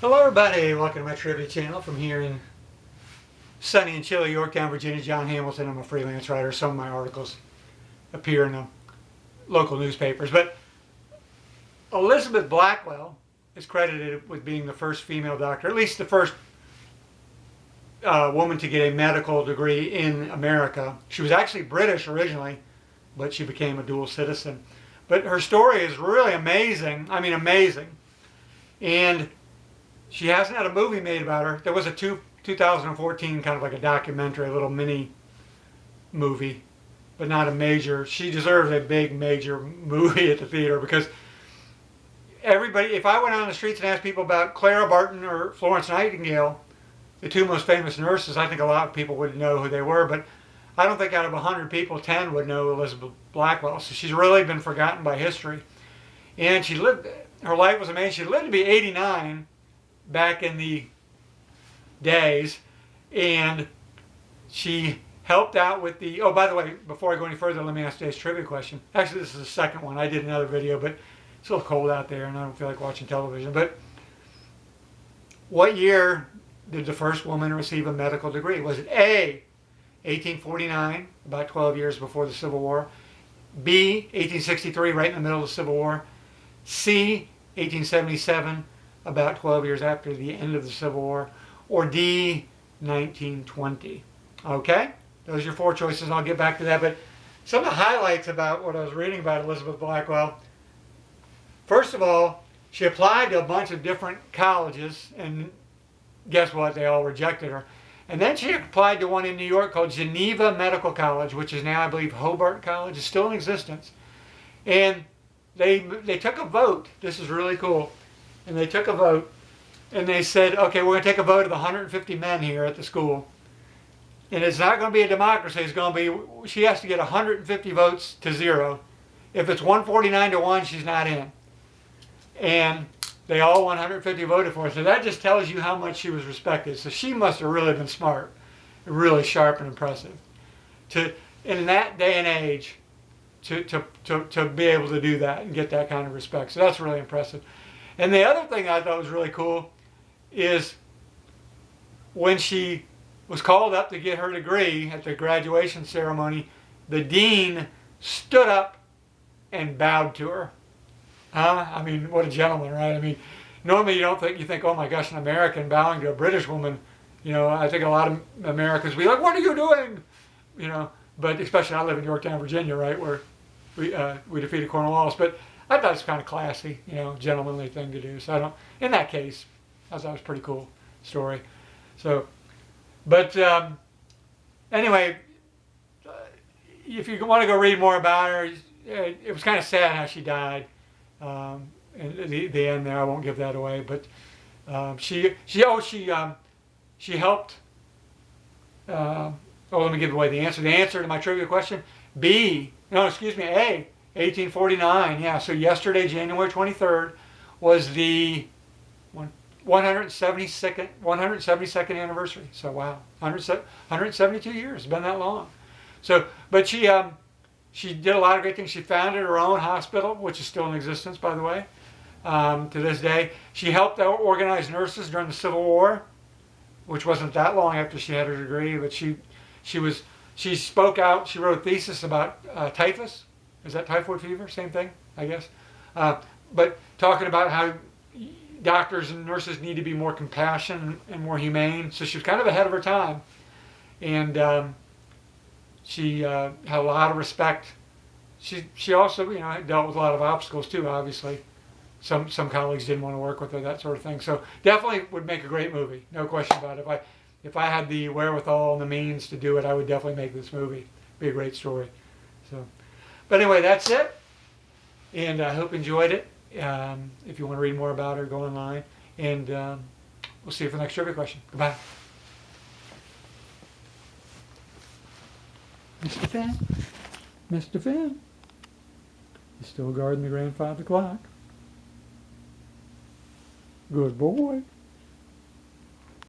Hello everybody, welcome to my trivia channel from here in sunny and chilly Yorktown, Virginia. John Hamilton. I'm a freelance writer. Some of my articles appear in the local newspapers. But Elizabeth Blackwell is credited with being the first female doctor, at least the first woman to get a medical degree in America. She was actually British originally, but she became a dual citizen. But her story is really amazing. I mean, amazing. And she hasn't had a movie made about her. There was a 2014 kind of like a documentary, a little mini movie, but not a major. She deserves a big major movie at the theater because everybody, if I went out on the streets and asked people about Clara Barton or Florence Nightingale, the two most famous nurses, I think a lot of people would know who they were, but I don't think out of 100 people, 10 would know Elizabeth Blackwell. So she's really been forgotten by history. And she lived, her life was amazing. She lived to be 89 back in the days, and she helped out with the, oh, by the way, before I go any further, let me ask today's trivia question. Actually, this is the second one. I did another video, but it's a little cold out there and I don't feel like watching television. But what year did the first woman receive a medical degree? Was it A, 1849, about 12 years before the Civil War, B, 1863, right in the middle of the Civil War, C, 1877, about 12 years after the end of the Civil War, or D, 1920. Okay? Those are your four choices. I'll get back to that. But some of the highlights about what I was reading about Elizabeth Blackwell. First of all, she applied to a bunch of different colleges, and guess what? They all rejected her. And then she applied to one in New York called Geneva Medical College, which is now, I believe, Hobart College. It's still in existence. And they took a vote. This is really cool. And they took a vote, and they said, okay, we're going to take a vote of 150 men here at the school. And it's not going to be a democracy. It's going to be, she has to get 150 votes to 0. If it's 149 to 1, she's not in. And they all 150 voted for her. So that just tells you how much she was respected. So she must have really been smart, really sharp and impressive. In that day and age, to be able to do that and get that kind of respect. So that's really impressive. And the other thing I thought was really cool is when she was called up to get her degree at the graduation ceremony, the dean stood up and bowed to her. I mean, what a gentleman, right? I mean, normally you think, oh my gosh, an American bowing to a British woman. You know, I think a lot of Americans would be like, what are you doing? You know, but especially I live in Yorktown, Virginia, right, where we defeated Cornwallis. But I thought it was kind of classy, you know, gentlemanly thing to do. So I don't, in that case, I thought it was a pretty cool story. So, but anyway, if you want to go read more about her, it was kind of sad how she died. And the end there, I won't give that away. But she helped. Let me give away the answer. The answer to my trivia question: B. No, excuse me, A. 1849. Yeah. So yesterday, January 23rd, was the 172nd anniversary. So wow, 172 years. It's been that long. So, but she did a lot of great things. She founded her own hospital, which is still in existence, by the way, to this day. She helped organize nurses during the Civil War, which wasn't that long after she had her degree. But she spoke out. She wrote a thesis about typhus. Is that typhoid fever? Same thing, I guess. But talking about how doctors and nurses need to be more compassionate and more humane. So she was kind of ahead of her time. And she had a lot of respect. She also, you know, dealt with a lot of obstacles too, obviously. Some colleagues didn't want to work with her, that sort of thing. So definitely would make a great movie, no question about it. If I had the wherewithal and the means to do it, I would definitely make this movie. It'd be a great story. So, but anyway, that's it. And I hope you enjoyed it. If you want to read more about her, go online. And we'll see you for the next trivia question. Goodbye. Mr. Finn? Mr. Finn? You still guarding the grandfather clock? Good boy.